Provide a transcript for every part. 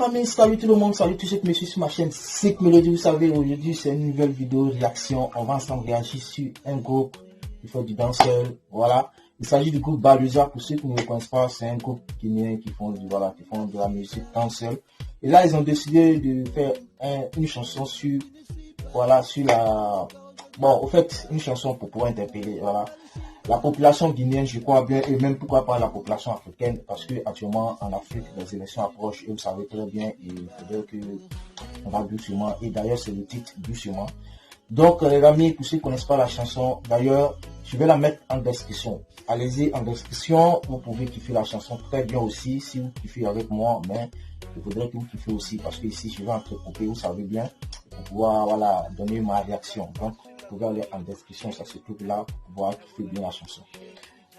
famille, salut tout le monde, salut tous ceux qui me suivent sur ma chaîne Sick Melody. Vous savez, aujourd'hui c'est une nouvelle vidéo de réaction. On va ensemble réagir sur un groupe qui fait du dancehall. Voilà, il s'agit du groupe Baluza. Pour ceux qui ne le connaissent pas, c'est un groupe guinéen qui font de la musique dancehall. Et là, ils ont décidé de faire une chanson sur au fait, une chanson pour pouvoir interpeller, la population guinéenne, je crois bien, et même pourquoi pas la population africaine, parce que actuellement en Afrique, les élections approchent et vous savez très bien, il faudrait que on va doucement, et d'ailleurs c'est le titre, doucement. Donc les amis, pour ceux qui ne connaissent pas la chanson, d'ailleurs, je vais la mettre en description. Allez-y en description, vous pouvez kiffer la chanson très bien aussi, si vous kiffez avec moi, mais il faudrait que vous kiffez aussi, parce que ici je vais entrecouper, vous savez bien, pour pouvoir donner ma réaction. Donc, vous pouvez aller en description, ça se trouve là, pour pouvoir kiffer bien la chanson.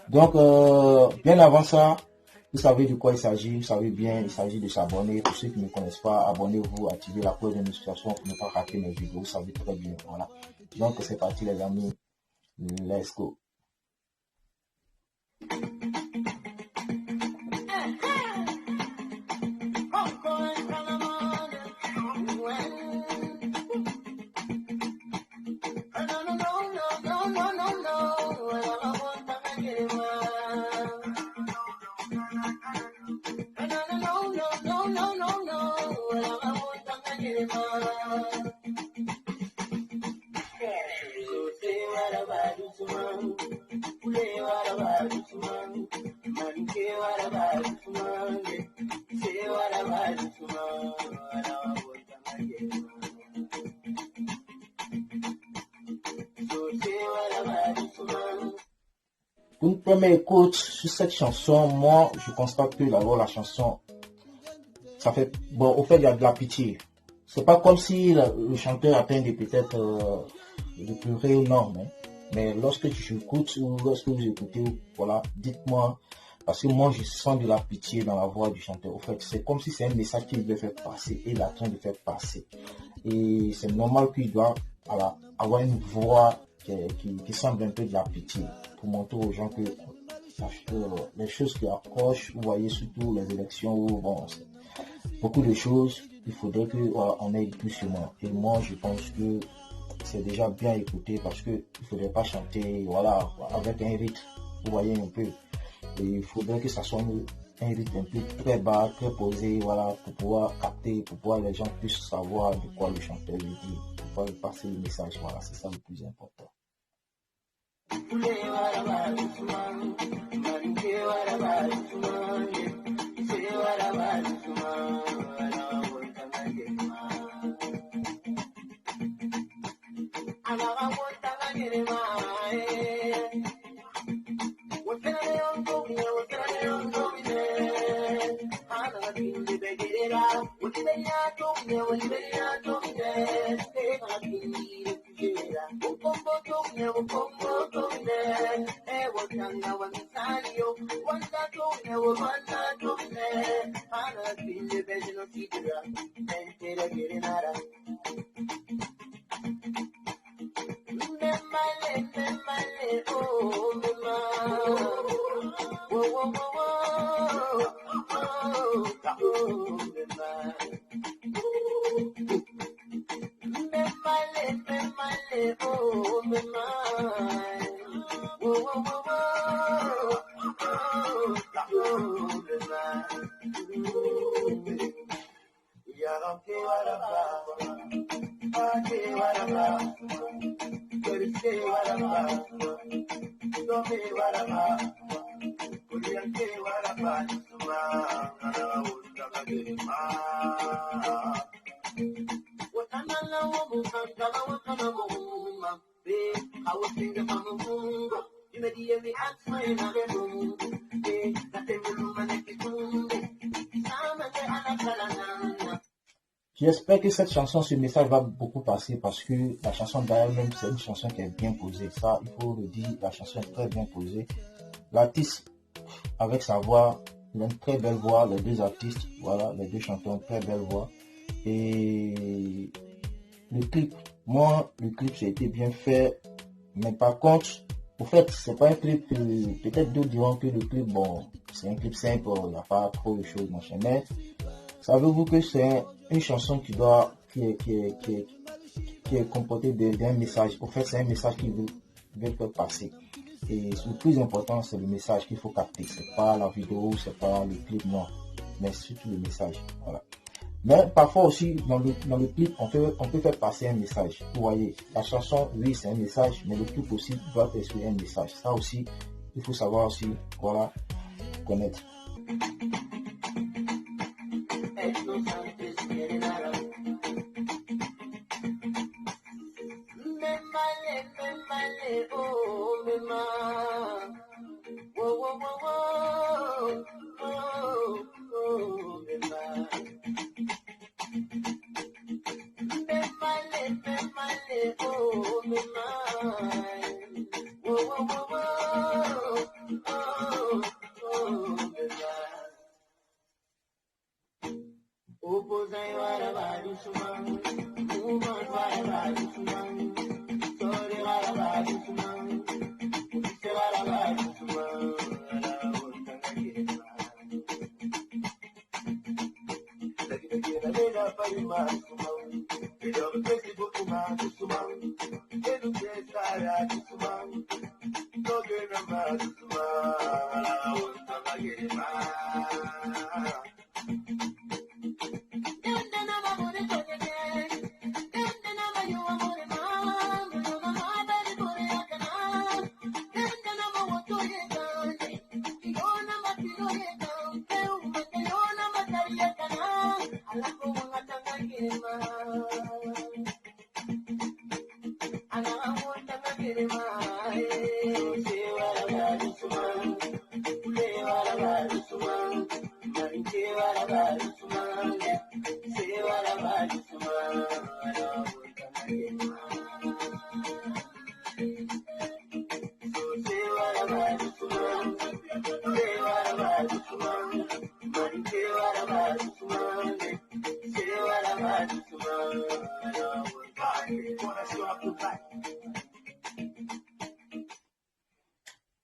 Donc, bien avant ça, vous savez de quoi il s'agit, vous savez bien, il s'agit de s'abonner. Pour ceux qui ne connaissent pas, abonnez-vous, activez la cloche de notification pour ne pas rater mes vidéos, vous savez très bien, voilà. Donc, c'est parti les amis, let's go. Pour une première écoute sur cette chanson, moi je constate que d'abord la chanson, ça fait bon, au fait il y a de la pitié. C'est pas comme si le chanteur atteint peut-être de pleurer ou non, mais lorsque tu écoutes ou lorsque vous écoutez, voilà, dites-moi, parce que moi je sens de la pitié dans la voix du chanteur. Au fait, c'est comme si c'est un message qu'il veut faire passer et il est en train de faire passer. Et c'est normal qu'il doit avoir une voix qui semble un peu de la pitié pour montrer aux gens que les choses qui approchent, vous voyez, surtout les élections où bon, beaucoup de choses, il faudrait qu'on ait doucement. Et moi, je pense que c'est déjà bien écouté parce que il faudrait pas chanter, avec un rythme, vous voyez un peu. Et il faudrait que ça soit un rythme un peu très bas, très posé, pour pouvoir capter, pour pouvoir les gens puissent savoir de quoi le chanteur lui dit, pour pouvoir lui passer le message. Voilà, c'est ça le plus important. J'espère que cette chanson, ce message va beaucoup passer parce que la chanson d'elle-même, c'est une chanson qui est bien posée. Ça, il faut le dire, la chanson est très bien posée. L'artiste, avec sa voix, il a une très belle voix. Les deux artistes, les deux chanteurs ont une très belle voix. Et le clip, le clip, ça a été bien fait. Mais par contre, au fait, c'est pas un clip, peut-être d'autres diront que le clip, bon, c'est un clip simple, il n'y a pas trop de choses, machin. Mais Savez-vous que c'est une chanson qui est comportée d'un message. Au fait, c'est un message qu'ils veulent faire passer. Et le plus important, c'est le message qu'il faut capter. C'est pas la vidéo, c'est pas le clip, non. Mais surtout le message. Voilà. Mais parfois aussi, dans le clip, on peut faire passer un message. Vous voyez, la chanson, oui, c'est un message, mais le clip aussi doit exprimer un message. Ça aussi, il faut savoir aussi, voilà, connaître.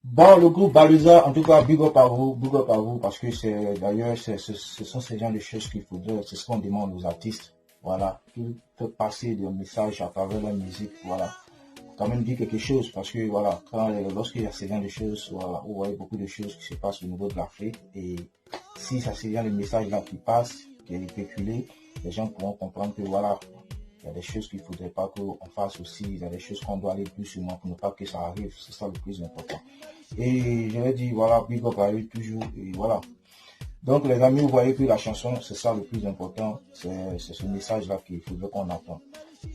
Bon, le groupe Baluza, en tout cas, big up à vous, parce que c'est, d'ailleurs, ce sont ces gens de choses qu'il faudrait, c'est ce qu'on demande aux artistes, voilà, qu'ils peuvent passer des messages à travers la musique, voilà, quand même dire quelque chose, parce que, voilà, lorsqu'il y a ces gens de choses, voilà, vous voyez beaucoup de choses qui se passent au niveau de l'Afrique, et si ça c'est bien le message là qui passe, qui est véhiculé, les gens pourront comprendre que, voilà, il y a des choses qu'il ne faudrait pas qu'on fasse aussi. Il y a des choses qu'on doit aller plus sûrement pour ne pas que ça arrive. C'est ça le plus important. Et je vais dire, voilà, big up à eux toujours. Et voilà. Donc, les amis, vous voyez que la chanson, c'est ça le plus important. C'est ce message-là qu'il faudrait qu'on entende.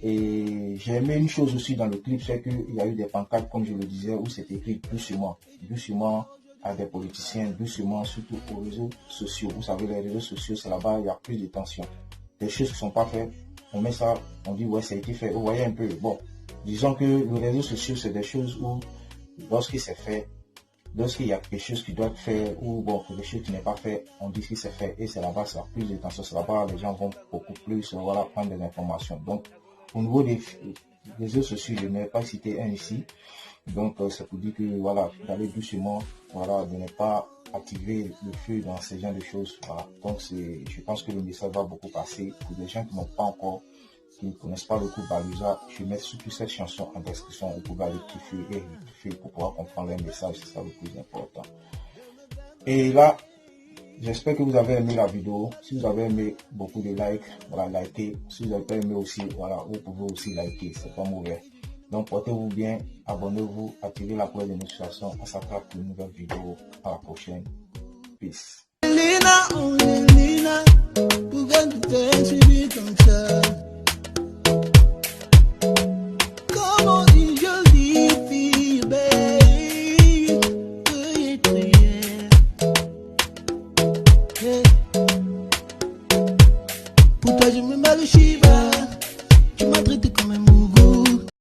Et j'ai aimé une chose aussi dans le clip, c'est qu'il y a eu des pancartes, comme je le disais, où c'est écrit doucement. Doucement à des politiciens, doucement, surtout aux réseaux sociaux. Vous savez, les réseaux sociaux, c'est là-bas, il y a plus de tension. Des choses qui ne sont pas faites. On met ça, on dit ouais, ça a été fait. Vous voyez un peu. Bon, disons que les réseaux sociaux, c'est des choses où, lorsqu'il s'est fait, lorsqu'il y a quelque chose qui doit être fait, ou bon, quelque chose qui n'est pas fait, on dit que c'est fait. Et c'est là-bas, ça a plus de tension. C'est là-bas, les gens vont beaucoup plus, voilà, prendre des informations. Donc, au niveau des réseaux sociaux, je n'ai pas cité un ici. Donc, c'est pour dire que, voilà, d'aller doucement, voilà, de ne pas activer le feu dans ce genre de choses. Voilà. Donc, je pense que le message va beaucoup passer. Pour les gens qui n'ont pas encore, qui ne connaissent pas le groupe Baluza, je mets surtout cette chanson en description. Vous pouvez aller rectifier pour pouvoir comprendre les messages. C'est ça le plus important. Et là, j'espère que vous avez aimé la vidéo. Si vous avez aimé, beaucoup de likes, voilà, likez. Si vous n'avez pas aimé aussi, voilà, vous pouvez aussi liker. C'est pas mauvais. Donc, portez-vous bien, abonnez-vous, activez la cloche de notification. On s'attrape pour une nouvelle vidéo. À la prochaine. Peace.